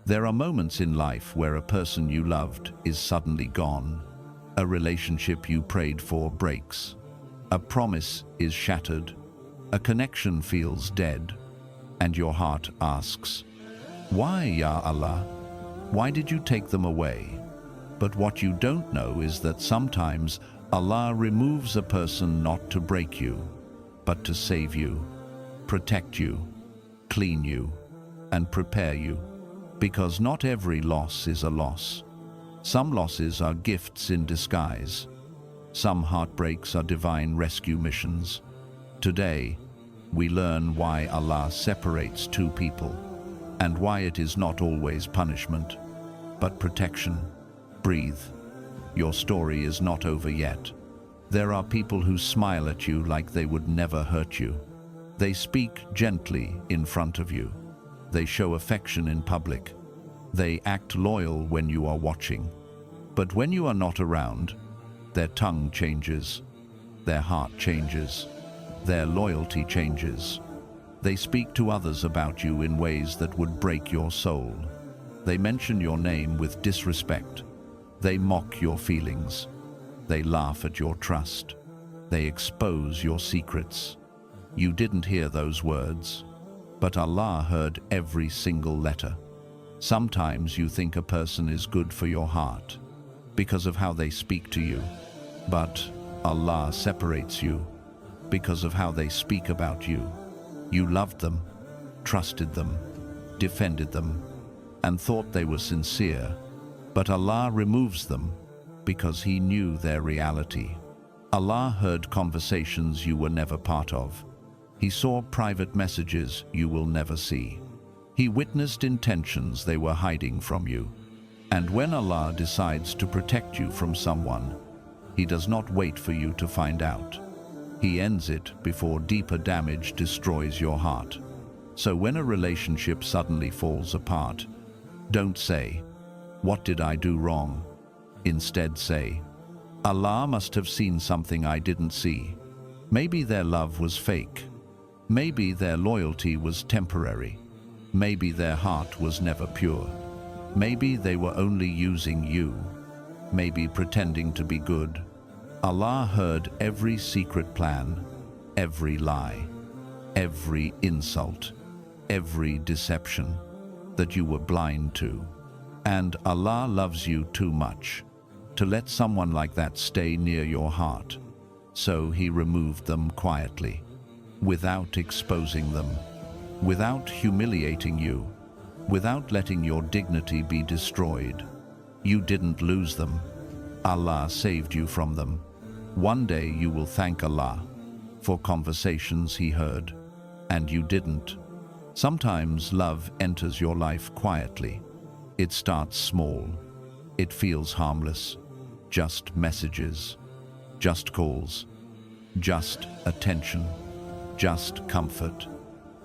There are moments in life where a person you loved is suddenly gone. A relationship you prayed for breaks. A promise is shattered. A connection feels dead. And your heart asks, "Why, Ya Allah? Why did you take them away?" But what you don't know is that sometimes Allah removes a person not to break you, but to save you, protect you, clean you, and prepare you. Because not every loss is a loss. Some losses are gifts in disguise. Some heartbreaks are divine rescue missions. Today, we learn why Allah separates two people and why it is not always punishment, but protection. Breathe. Your story is not over yet. There are people who smile at you like they would never hurt you. They speak gently in front of you. They show affection in public. They act loyal when you are watching. But when you are not around, their tongue changes, their heart changes, their loyalty changes. They speak to others about you in ways that would break your soul. They mention your name with disrespect. They mock your feelings. They laugh at your trust. They expose your secrets. You didn't hear those words, but Allah heard every single letter. Sometimes you think a person is good for your heart because of how they speak to you, but Allah separates you because of how they speak about you. You loved them, trusted them, defended them, and thought they were sincere, but Allah removes them because He knew their reality. Allah heard conversations you were never part of. He saw private messages you will never see. He witnessed intentions they were hiding from you. And when Allah decides to protect you from someone, He does not wait for you to find out. He ends it before deeper damage destroys your heart. So when a relationship suddenly falls apart, don't say, "What did I do wrong?" Instead say, "Allah must have seen something I didn't see. Maybe their love was fake. Maybe their loyalty was temporary. Maybe their heart was never pure. Maybe they were only using you. Maybe pretending to be good." Allah heard every secret plan, every lie, every insult, every deception that you were blind to. And Allah loves you too much to let someone like that stay near your heart. So He removed them quietly, without exposing them, without humiliating you, without letting your dignity be destroyed. You didn't lose them. Allah saved you from them. One day you will thank Allah for conversations He heard, and you didn't. Sometimes love enters your life quietly. It starts small. It feels harmless. Just messages, just calls, just attention, just comfort.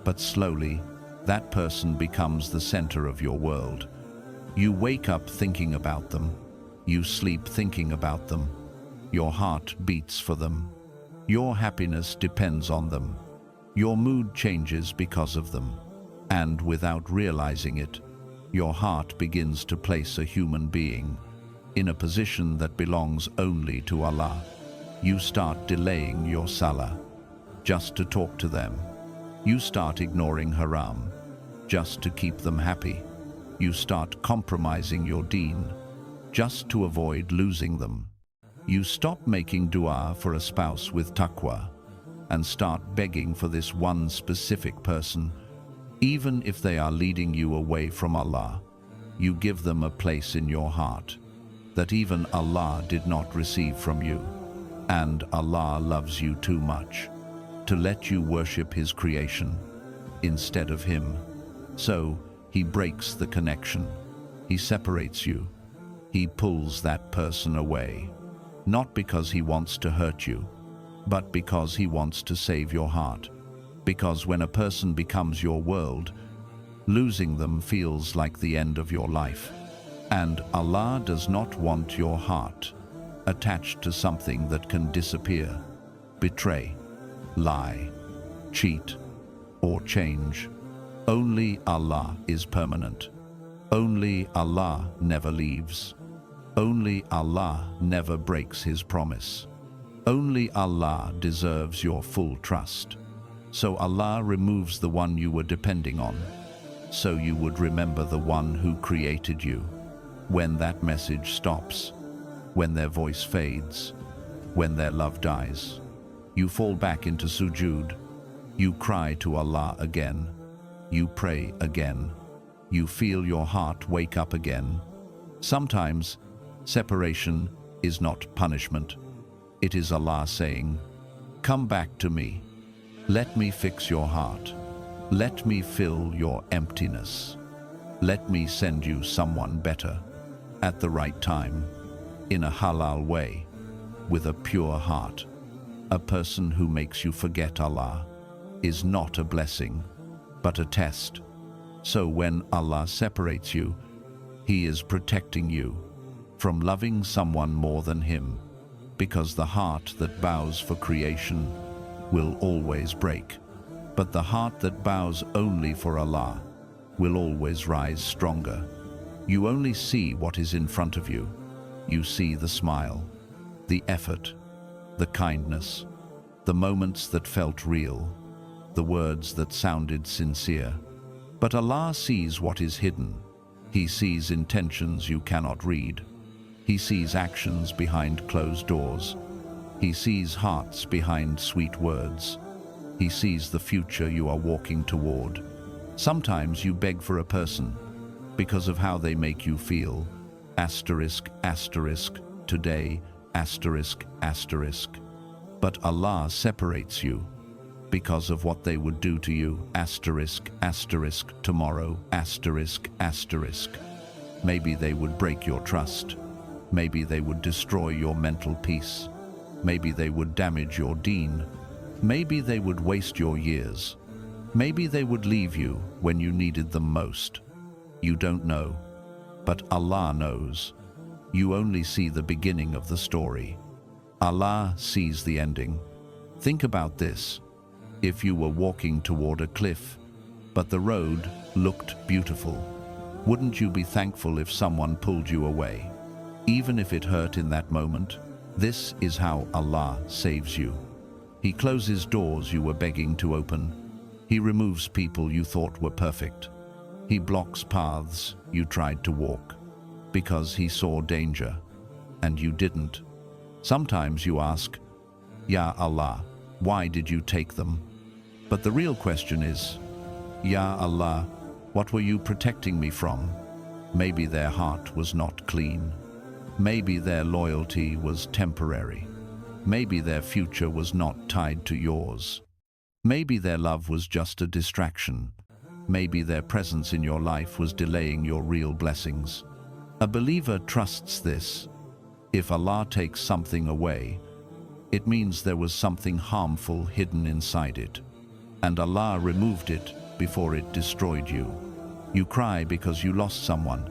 But slowly, that person becomes the center of your world. You wake up thinking about them. You sleep thinking about them. Your heart beats for them. Your happiness depends on them. Your mood changes because of them. And without realizing it, your heart begins to place a human being in a position that belongs only to Allah. You start delaying your salah just to talk to them. You start ignoring haram just to keep them happy. You start compromising your deen just to avoid losing them. You stop making dua for a spouse with taqwa and start begging for this one specific person. Even if they are leading you away from Allah, you give them a place in your heart that even Allah did not receive from you. And Allah loves you too much to let you worship His creation instead of Him. So He breaks the connection. He separates you. He pulls that person away, not because He wants to hurt you, but because He wants to save your heart. Because when a person becomes your world, losing them feels like the end of your life. And Allah does not want your heart attached to something that can disappear, betray, lie, cheat, or change. Only Allah is permanent. Only Allah never leaves. Only Allah never breaks His promise. Only Allah deserves your full trust. So Allah removes the one you were depending on, so you would remember the one who created you. When that message stops, when their voice fades, when their love dies, you fall back into sujood. You cry to Allah again. You pray again. You feel your heart wake up again. Sometimes separation is not punishment. It is Allah saying, "Come back to me. Let me fix your heart. Let me fill your emptiness. Let me send you someone better, at the right time, in a halal way, with a pure heart." A person who makes you forget Allah is not a blessing, but a test. So when Allah separates you, He is protecting you from loving someone more than Him, because the heart that bows for creation will always break, but the heart that bows only for Allah will always rise stronger. You only see what is in front of you. You see the smile, the effort, the kindness, the moments that felt real, the words that sounded sincere. But Allah sees what is hidden. He sees intentions you cannot read. He sees actions behind closed doors. He sees hearts behind sweet words. He sees the future you are walking toward. Sometimes you beg for a person because of how they make you feel. Asterisk, asterisk, today, asterisk, asterisk. But Allah separates you because of what they would do to you. Asterisk, asterisk, tomorrow, asterisk, asterisk. Maybe they would break your trust. Maybe they would destroy your mental peace. Maybe they would damage your deen. Maybe they would waste your years. Maybe they would leave you when you needed them most. You don't know, but Allah knows. You only see the beginning of the story. Allah sees the ending. Think about this. If you were walking toward a cliff, but the road looked beautiful, wouldn't you be thankful if someone pulled you away, even if it hurt in that moment? This is how Allah saves you. He closes doors you were begging to open. He removes people you thought were perfect. He blocks paths you tried to walk because He saw danger and you didn't. Sometimes you ask, "Ya Allah, why did you take them?" But the real question is, "Ya Allah, what were you protecting me from?" Maybe their heart was not clean. Maybe their loyalty was temporary. Maybe their future was not tied to yours. Maybe their love was just a distraction. Maybe their presence in your life was delaying your real blessings. A believer trusts this. If Allah takes something away, it means there was something harmful hidden inside it, and Allah removed it before it destroyed you. You cry because you lost someone,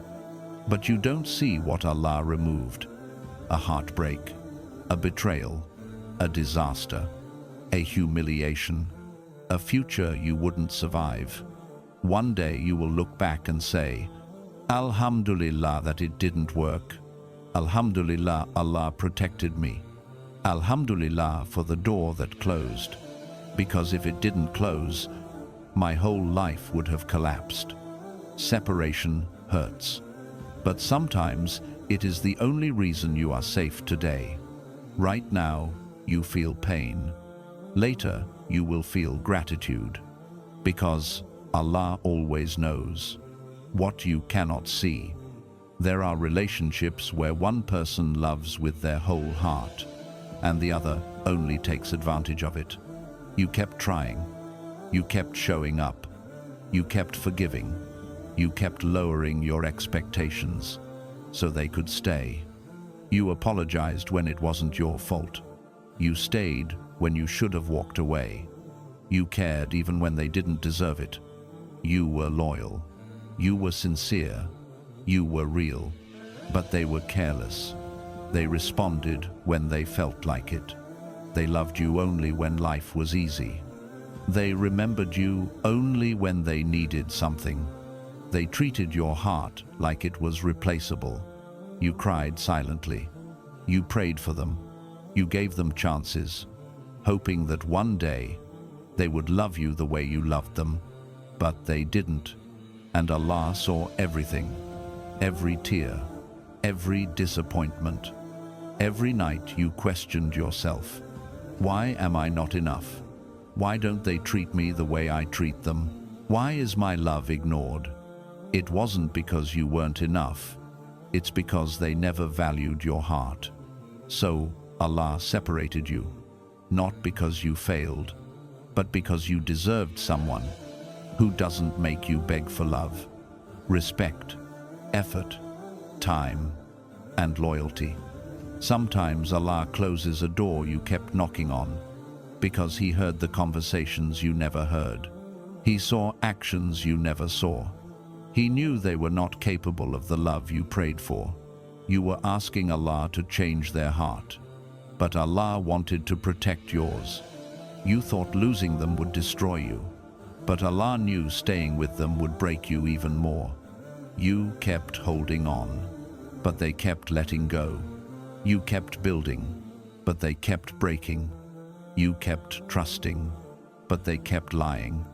but you don't see what Allah removed. A heartbreak, a betrayal, a disaster, a humiliation, a future you wouldn't survive. One day you will look back and say, "Alhamdulillah that it didn't work. Alhamdulillah Allah protected me. Alhamdulillah for the door that closed. Because if it didn't close, my whole life would have collapsed." Separation hurts, but sometimes it is the only reason you are safe today. Right now, you feel pain. Later, you will feel gratitude, because Allah always knows what you cannot see. There are relationships where one person loves with their whole heart, and the other only takes advantage of it. You kept trying. You kept showing up. You kept forgiving. You kept lowering your expectations so they could stay. You apologized when it wasn't your fault. You stayed when you should have walked away. You cared even when they didn't deserve it. You were loyal. You were sincere. You were real. But they were careless. They responded when they felt like it. They loved you only when life was easy. They remembered you only when they needed something. They treated your heart like it was replaceable. You cried silently. You prayed for them. You gave them chances, hoping that one day they would love you the way you loved them. But they didn't. And Allah saw everything, every tear, every disappointment. Every night you questioned yourself. Why am I not enough? Why don't they treat me the way I treat them? Why is my love ignored? It wasn't because you weren't enough. It's because they never valued your heart. So Allah separated you, not because you failed, but because you deserved someone who doesn't make you beg for love, respect, effort, time, and loyalty. Sometimes Allah closes a door you kept knocking on because He heard the conversations you never heard. He saw actions you never saw. He knew they were not capable of the love you prayed for. You were asking Allah to change their heart, but Allah wanted to protect yours. You thought losing them would destroy you, but Allah knew staying with them would break you even more. You kept holding on, but they kept letting go. You kept building, but they kept breaking. You kept trusting, but they kept lying.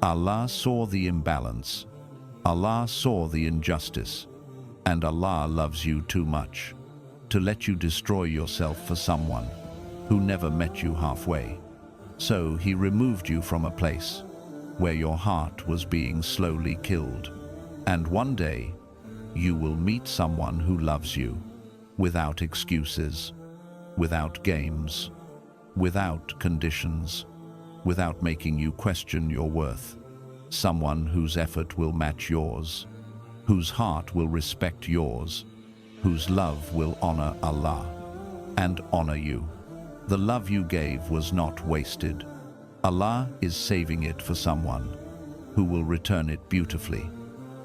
Allah saw the imbalance. Allah saw the injustice. And Allah loves you too much to let you destroy yourself for someone who never met you halfway. So He removed you from a place where your heart was being slowly killed. And one day, you will meet someone who loves you without excuses, without games, without conditions, without making you question your worth. Someone whose effort will match yours, whose heart will respect yours, whose love will honor Allah and honor you. The love you gave was not wasted. Allah is saving it for someone who will return it beautifully.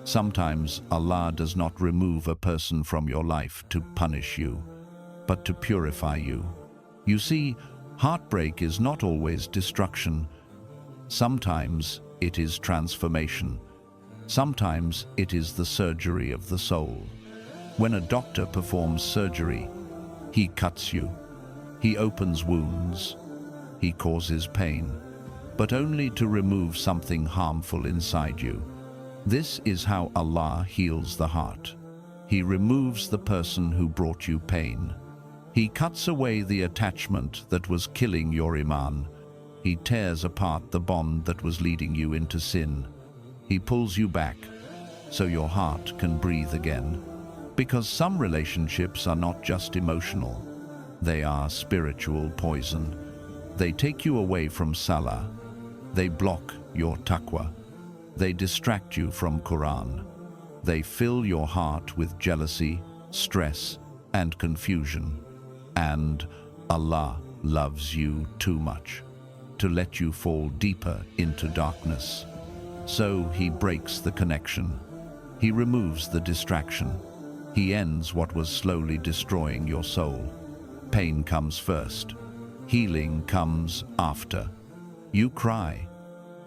Sometimes Allah does not remove a person from your life to punish you, but to purify you. You see, heartbreak is not always destruction. Sometimes it is transformation. Sometimes it is the surgery of the soul. When a doctor performs surgery, he cuts you. He opens wounds. He causes pain, but only to remove something harmful inside you. This is how Allah heals the heart. He removes the person who brought you pain. He cuts away the attachment that was killing your iman. He tears apart the bond that was leading you into sin. He pulls you back so your heart can breathe again. Because some relationships are not just emotional. They are spiritual poison. They take you away from salah. They block your taqwa. They distract you from Qur'an. They fill your heart with jealousy, stress, and confusion. And Allah loves you too much to let you fall deeper into darkness. So He breaks the connection. He removes the distraction. He ends what was slowly destroying your soul. Pain comes first. Healing comes after. You cry.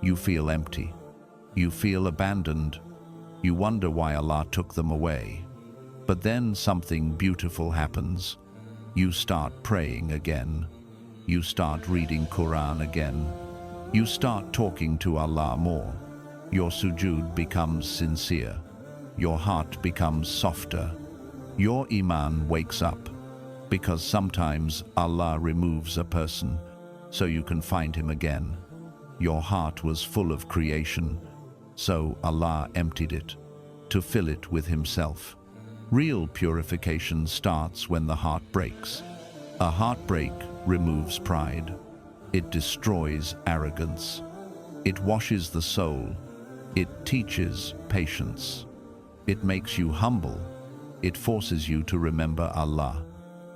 You feel empty. You feel abandoned. You wonder why Allah took them away. But then something beautiful happens. You start praying again. You start reading Qur'an again. You start talking to Allah more. Your sujood becomes sincere. Your heart becomes softer. Your iman wakes up. Because sometimes Allah removes a person so you can find Him again. Your heart was full of creation, so Allah emptied it to fill it with Himself. Real purification starts when the heart breaks. A heartbreak removes pride. It destroys arrogance. It washes the soul. It teaches patience. It makes you humble. It forces you to remember Allah.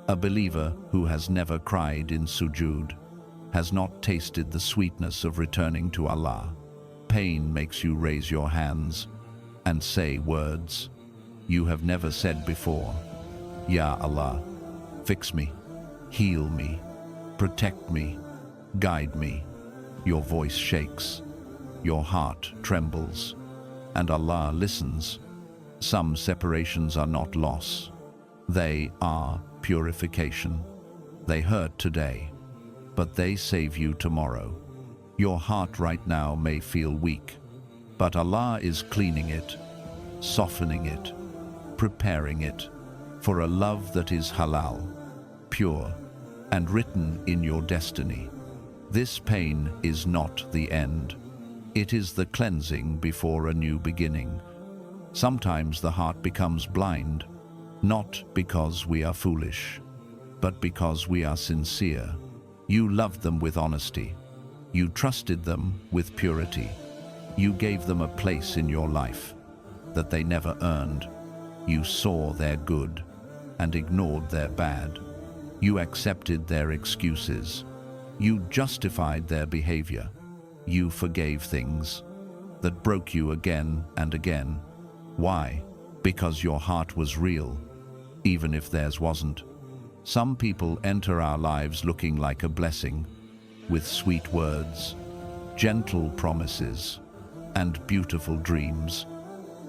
A believer who has never cried in sujood has not tasted the sweetness of returning to Allah. Pain makes you raise your hands and say words you have never said before. Ya Allah, fix me, heal me, protect me, guide me. Your voice shakes. Your heart trembles. and Allah listens. Some separations are not loss. They are purification. They hurt today, but they save you tomorrow. Your heart right now may feel weak, but Allah is cleaning it, softening it, preparing it for a love that is halal, pure, and written in your destiny. This pain is not the end. It is the cleansing before a new beginning. Sometimes the heart becomes blind, not because we are foolish, but because we are sincere. You loved them with honesty. You trusted them with purity. You gave them a place in your life that they never earned. You saw their good and ignored their bad. You accepted their excuses. You justified their behavior. You forgave things that broke you again and again. Why? Because your heart was real, even if theirs wasn't. Some people enter our lives looking like a blessing, with sweet words, gentle promises, and beautiful dreams.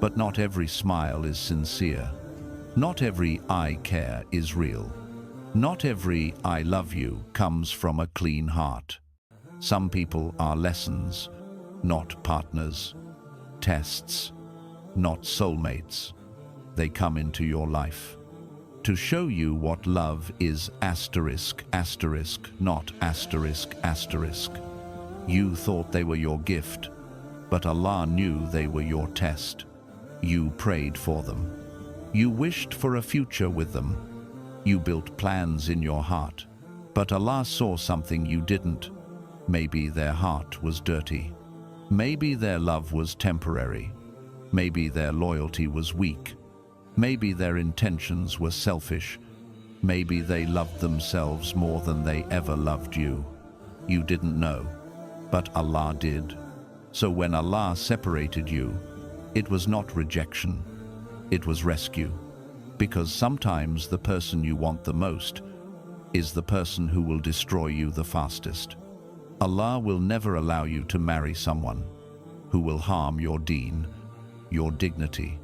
But not every smile is sincere. Not every I care is real. Not every I love you comes from a clean heart. Some people are lessons, not partners, tests, not soulmates. They come into your life to show you what love is, asterisk, asterisk, not asterisk, asterisk. You thought they were your gift, but Allah knew they were your test. You prayed for them. You wished for a future with them. You built plans in your heart, but Allah saw something you didn't. Maybe their heart was dirty. Maybe their love was temporary. Maybe their loyalty was weak. Maybe their intentions were selfish. Maybe they loved themselves more than they ever loved you. You didn't know, but Allah did. So when Allah separated you, it was not rejection, it was rescue. Because sometimes the person you want the most is the person who will destroy you the fastest. Allah will never allow you to marry someone who will harm your deen, your dignity,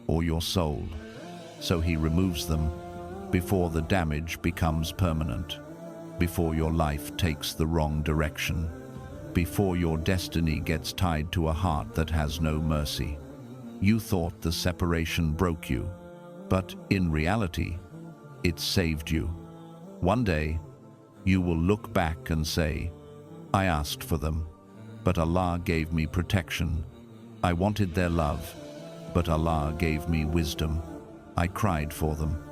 or your soul. So He removes them before the damage becomes permanent, before your life takes the wrong direction, before your destiny gets tied to a heart that has no mercy. You thought the separation broke you, but in reality, it saved you. One day, you will look back and say, I asked for them, but Allah gave me protection. I wanted their love, but Allah gave me wisdom. I cried for them,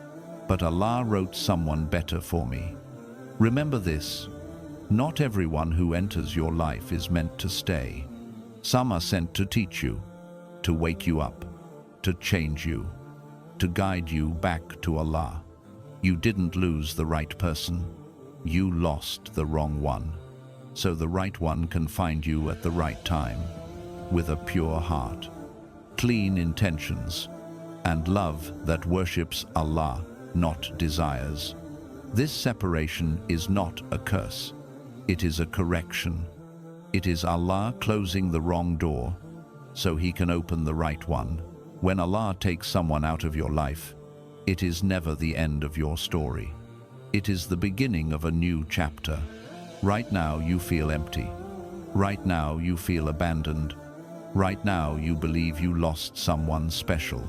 but Allah wrote someone better for me. Remember this, not everyone who enters your life is meant to stay. Some are sent to teach you, to wake you up, to change you, to guide you back to Allah. You didn't lose the right person. You lost the wrong one. So the right one can find you at the right time, with a pure heart, clean intentions, and love that worships Allah, not desires. This separation is not a curse. It is a correction. It is Allah closing the wrong door so He can open the right one. When Allah takes someone out of your life, it is never the end of your story. It is the beginning of a new chapter. Right now you feel empty. Right now you feel abandoned. Right now you believe you lost someone special.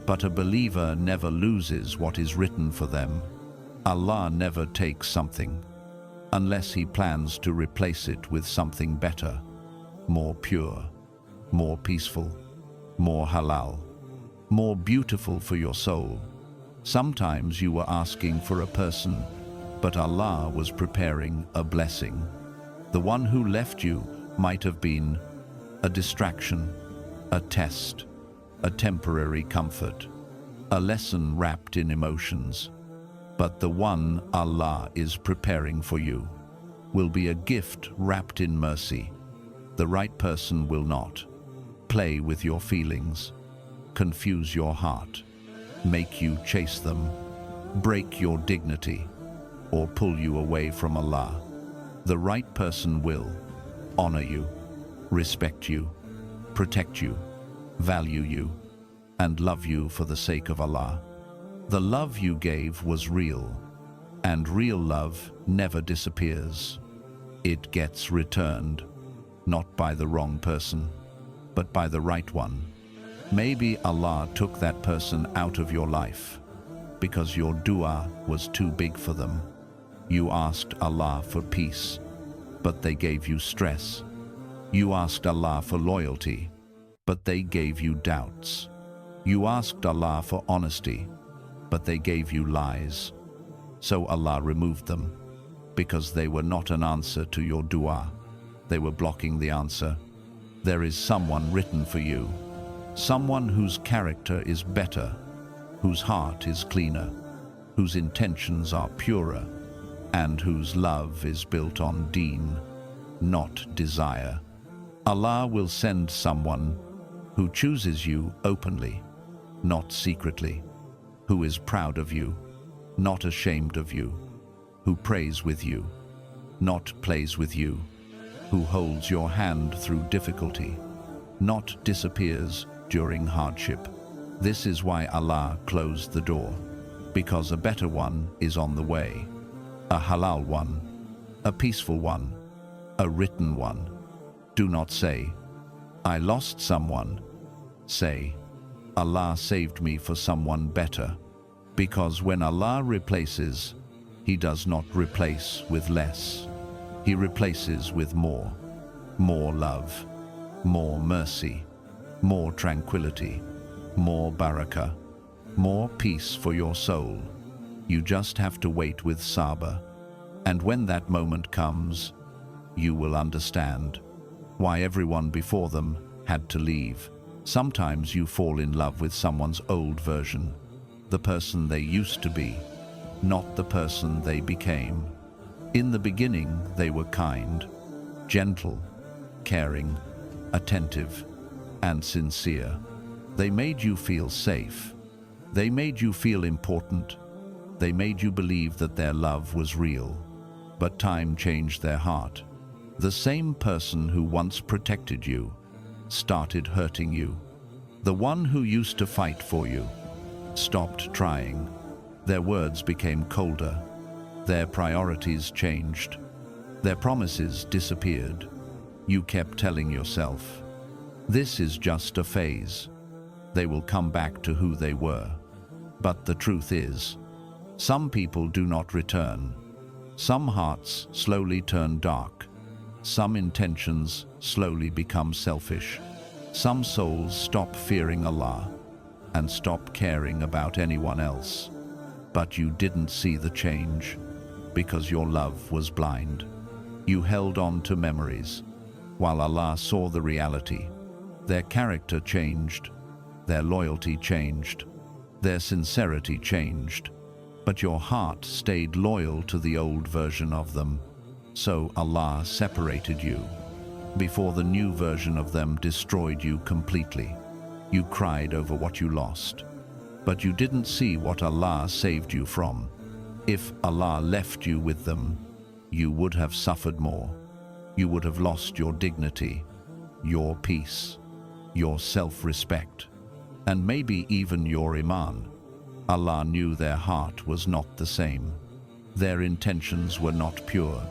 But a believer never loses what is written for them. Allah never takes something unless He plans to replace it with something better, more pure, more peaceful, more halal, more beautiful for your soul. Sometimes you were asking for a person, but Allah was preparing a blessing. The one who left you might have been a distraction, a test, a temporary comfort, a lesson wrapped in emotions. But the one Allah is preparing for you will be a gift wrapped in mercy. The right person will not play with your feelings, confuse your heart, make you chase them, break your dignity, or pull you away from Allah. The right person will honor you, respect you, protect you, value you, and love you for the sake of Allah. The love you gave was real, and real love never disappears. It gets returned, not by the wrong person, but by the right one. Maybe Allah took that person out of your life because your dua was too big for them. You asked Allah for peace, but they gave you stress. You asked Allah for loyalty, but they gave you doubts. You asked Allah for honesty, but they gave you lies. So Allah removed them, because they were not an answer to your dua. They were blocking the answer. There is someone written for you, someone whose character is better, whose heart is cleaner, whose intentions are purer, and whose love is built on Deen, not desire. Allah will send someone who chooses you openly, not secretly, who is proud of you, not ashamed of you, who prays with you, not plays with you, who holds your hand through difficulty, not disappears during hardship. This is why Allah closed the door, because a better one is on the way, a halal one, a peaceful one, a written one. Do not say, I lost someone. Say, Allah saved me for someone better, because when Allah replaces, He does not replace with less. He replaces with more love, more mercy, more tranquility, more barakah, more peace for your soul. You just have to wait with sabr, and when that moment comes, you will understand why everyone before them had to leave. Sometimes you fall in love with someone's old version, the person they used to be, not the person they became. In the beginning, they were kind, gentle, caring, attentive, and sincere. They made you feel safe. They made you feel important. They made you believe that their love was real. But time changed their heart. The same person who once protected you started hurting you. The one who used to fight for you stopped trying. Their words became colder. Their priorities changed. Their promises disappeared. You kept telling yourself, this is just a phase. They will come back to who they were. But the truth is, some people do not return. Some hearts slowly turn dark. Some intentions slowly become selfish. Some souls stop fearing Allah and stop caring about anyone else. But you didn't see the change because your love was blind. You held on to memories while Allah saw the reality. Their character changed, their loyalty changed, their sincerity changed, but your heart stayed loyal to the old version of them. So Allah separated you before the new version of them destroyed you completely. You cried over what you lost, but you didn't see what Allah saved you from. If Allah left you with them, you would have suffered more. You would have lost your dignity, your peace, your self-respect, and maybe even your iman. Allah knew their heart was not the same. Their intentions were not pure.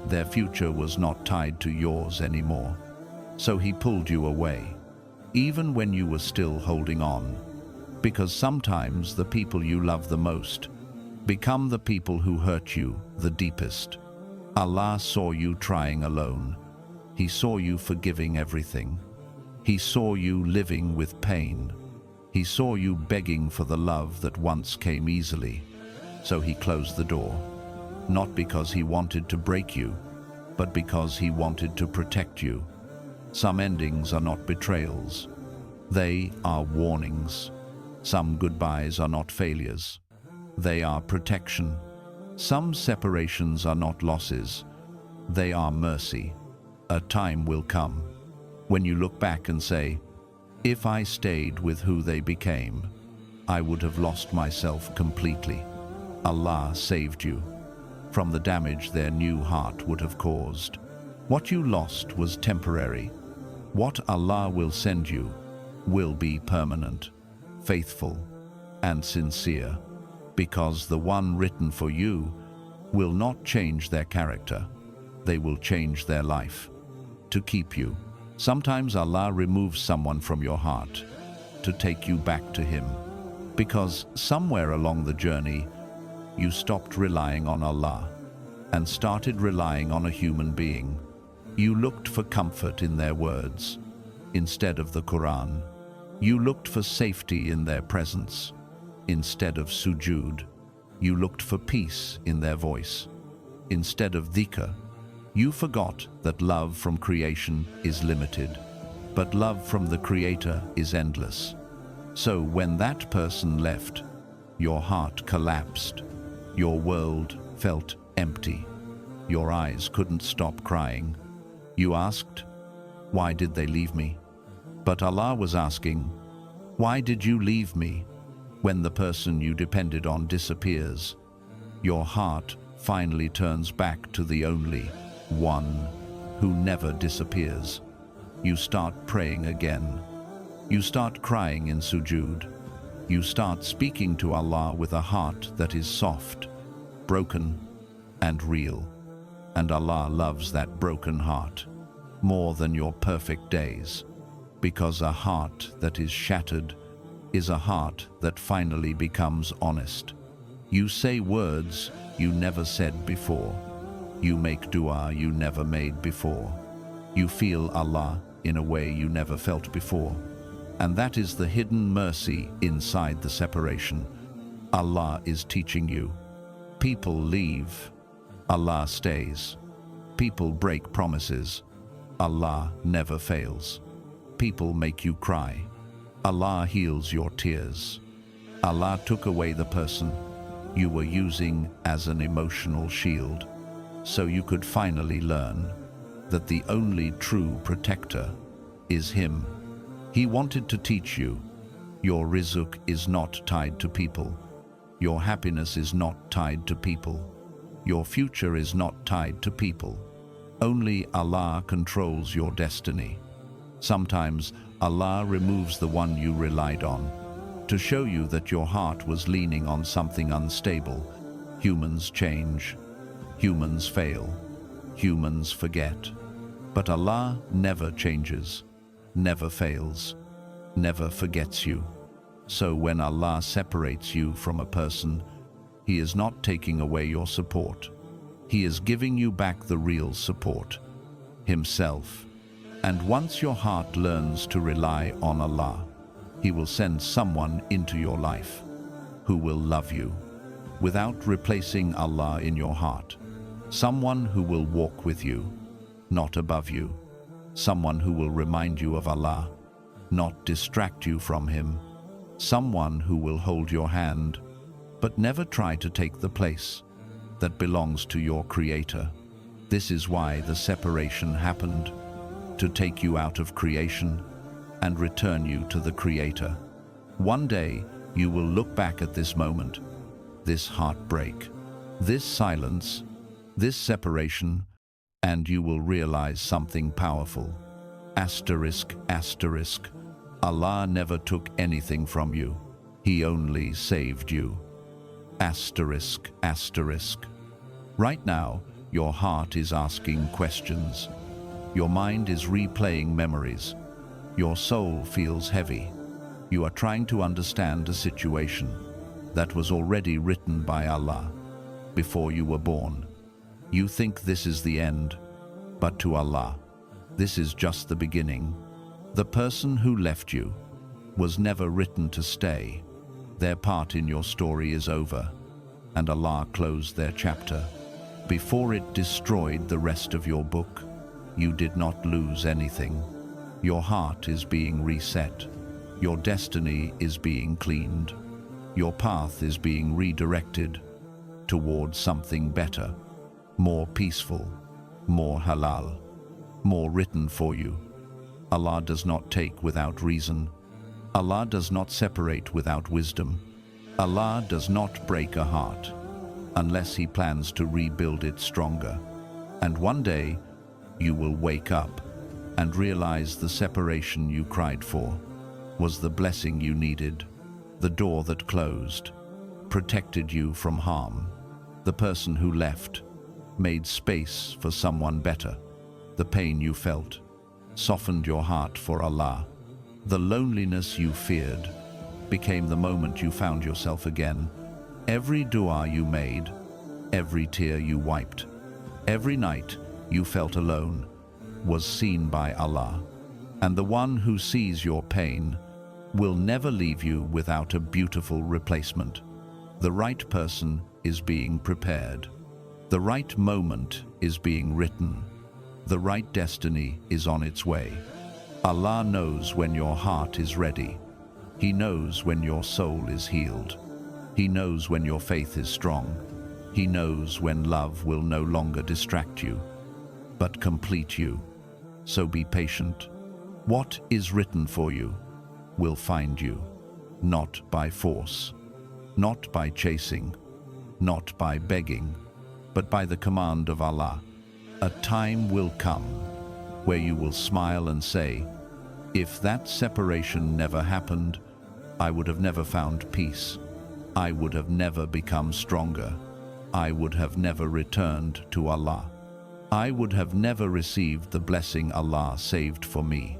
Their future was not tied to yours anymore. So He pulled you away, even when you were still holding on. Because sometimes the people you love the most become the people who hurt you the deepest. Allah saw you trying alone. He saw you forgiving everything. He saw you living with pain. He saw you begging for the love that once came easily. So He closed the door, not because He wanted to break you, but because He wanted to protect you. Some endings are not betrayals. They are warnings. Some goodbyes are not failures. They are protection. Some separations are not losses. They are mercy. A time will come when you look back and say, if I stayed with who they became, I would have lost myself completely. Allah saved you from the damage their new heart would have caused. What you lost was temporary. What Allah will send you will be permanent, faithful, and sincere, because the one written for you will not change their character. They will change their life to keep you. Sometimes Allah removes someone from your heart to take you back to Him, because somewhere along the journey you stopped relying on Allah and started relying on a human being. You looked for comfort in their words instead of the Qur'an. You looked for safety in their presence instead of sujood. You looked for peace in their voice instead of dhikr. You forgot that love from creation is limited, but love from the Creator is endless. So when that person left, your heart collapsed. Your world felt empty. Your eyes couldn't stop crying. You asked, "Why did they leave me?" But Allah was asking, "Why did you leave me?" When the person you depended on disappears, your heart finally turns back to the only one who never disappears. You start praying again. You start crying in sujood. You start speaking to Allah with a heart that is soft, broken, and real. And Allah loves that broken heart more than your perfect days, because a heart that is shattered is a heart that finally becomes honest. You say words you never said before. You make dua you never made before. You feel Allah in a way you never felt before. And that is the hidden mercy inside the separation. Allah is teaching you. People leave, Allah stays. People break promises, Allah never fails. People make you cry, Allah heals your tears. Allah took away the person you were using as an emotional shield, so you could finally learn that the only true protector is Him. He wanted to teach you, your rizq is not tied to people. Your happiness is not tied to people. Your future is not tied to people. Only Allah controls your destiny. Sometimes Allah removes the one you relied on to show you that your heart was leaning on something unstable. Humans change. Humans fail. Humans forget. But Allah never changes, never fails, never forgets you. So when Allah separates you from a person, He is not taking away your support. He is giving you back the real support, Himself. And once your heart learns to rely on Allah, He will send someone into your life who will love you without replacing Allah in your heart. Someone who will walk with you, not above you. Someone who will remind you of Allah, not distract you from Him. Someone who will hold your hand, but never try to take the place that belongs to your Creator. This is why the separation happened, to take you out of creation and return you to the Creator. One day you will look back at this moment, this heartbreak, this silence, this separation, and you will realize something powerful. Asterisk, asterisk. Allah never took anything from you. He only saved you. Asterisk, asterisk. Right now, your heart is asking questions. Your mind is replaying memories. Your soul feels heavy. You are trying to understand a situation that was already written by Allah before you were born. You think this is the end, but to Allah, this is just the beginning. The person who left you was never written to stay. Their part in your story is over, and Allah closed their chapter. Before it destroyed the rest of your book, you did not lose anything. Your heart is being reset. Your destiny is being cleaned. Your path is being redirected towards something better, more peaceful, more halal, more written for you. Allah does not take without reason. Allah does not separate without wisdom. Allah does not break a heart unless He plans to rebuild it stronger. And one day, you will wake up and realize the separation you cried for was the blessing you needed, the door that closed, protected you from harm. The person who left made space for someone better. The pain you felt softened your heart for Allah. The loneliness you feared became the moment you found yourself again. Every dua you made, every tear you wiped, every night you felt alone was seen by Allah. And the one who sees your pain will never leave you without a beautiful replacement. The right person is being prepared. The right moment is being written. The right destiny is on its way. Allah knows when your heart is ready. He knows when your soul is healed. He knows when your faith is strong. He knows when love will no longer distract you, but complete you. So be patient. What is written for you will find you, not by force, not by chasing, not by begging, but by the command of Allah. A time will come where you will smile and say, "If that separation never happened, I would have never found peace. I would have never become stronger. I would have never returned to Allah. I would have never received the blessing Allah saved for me."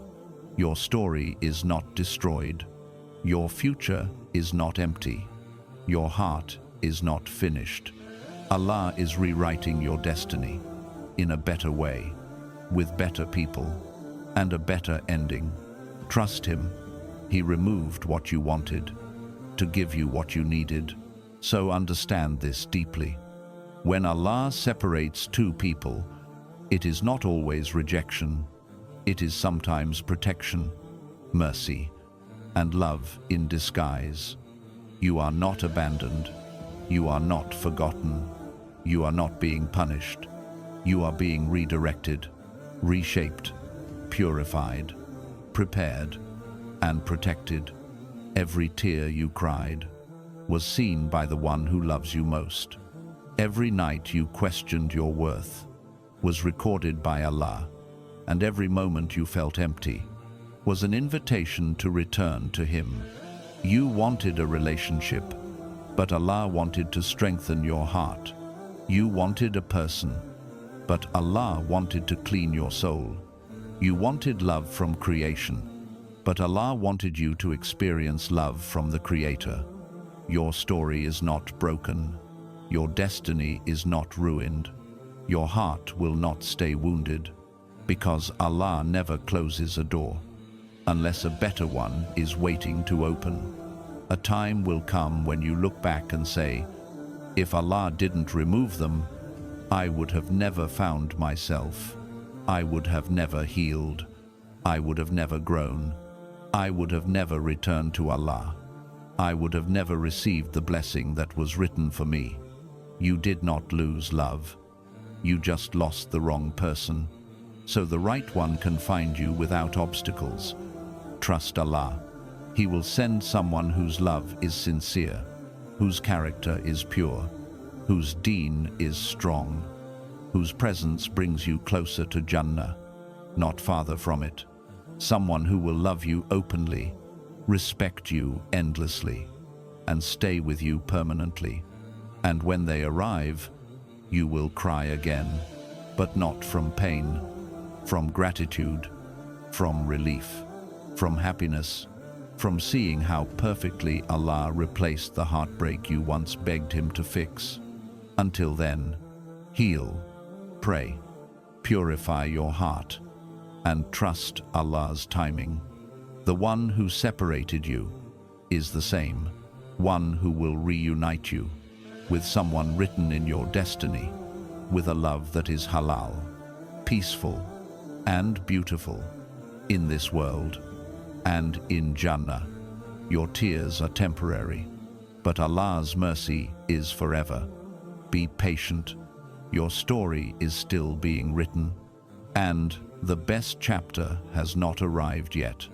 Your story is not destroyed. Your future is not empty. Your heart is not finished. Allah is rewriting your destiny in a better way, with better people, and a better ending. Trust Him. He removed what you wanted to give you what you needed. So understand this deeply. When Allah separates two people, it is not always rejection. It is sometimes protection, mercy, and love in disguise. You are not abandoned. You are not forgotten. You are not being punished. You are being redirected, reshaped, purified, prepared, and protected. Every tear you cried was seen by the one who loves you most. Every night you questioned your worth was recorded by Allah, and every moment you felt empty was an invitation to return to Him. You wanted a relationship, but Allah wanted to strengthen your heart. You wanted a person, but Allah wanted to clean your soul. You wanted love from creation, but Allah wanted you to experience love from the Creator. Your story is not broken. Your destiny is not ruined. Your heart will not stay wounded, because Allah never closes a door unless a better one is waiting to open. A time will come when you look back and say, "If Allah didn't remove them, I would have never found myself. I would have never healed. I would have never grown. I would have never returned to Allah. I would have never received the blessing that was written for me." You did not lose love. You just lost the wrong person. So the right one can find you without obstacles. Trust Allah. He will send someone whose love is sincere, whose character is pure, whose Deen is strong, whose presence brings you closer to Jannah, not farther from it. Someone who will love you openly, respect you endlessly, and stay with you permanently. And when they arrive, you will cry again, but not from pain, from gratitude, from relief, from happiness, from seeing how perfectly Allah replaced the heartbreak you once begged Him to fix. Until then, heal, pray, purify your heart, and trust Allah's timing. The one who separated you is the same one who will reunite you with someone written in your destiny, with a love that is halal, peaceful, and beautiful in this world and in Jannah. Your tears are temporary, but Allah's mercy is forever. Be patient. Your story is still being written, and the best chapter has not arrived yet.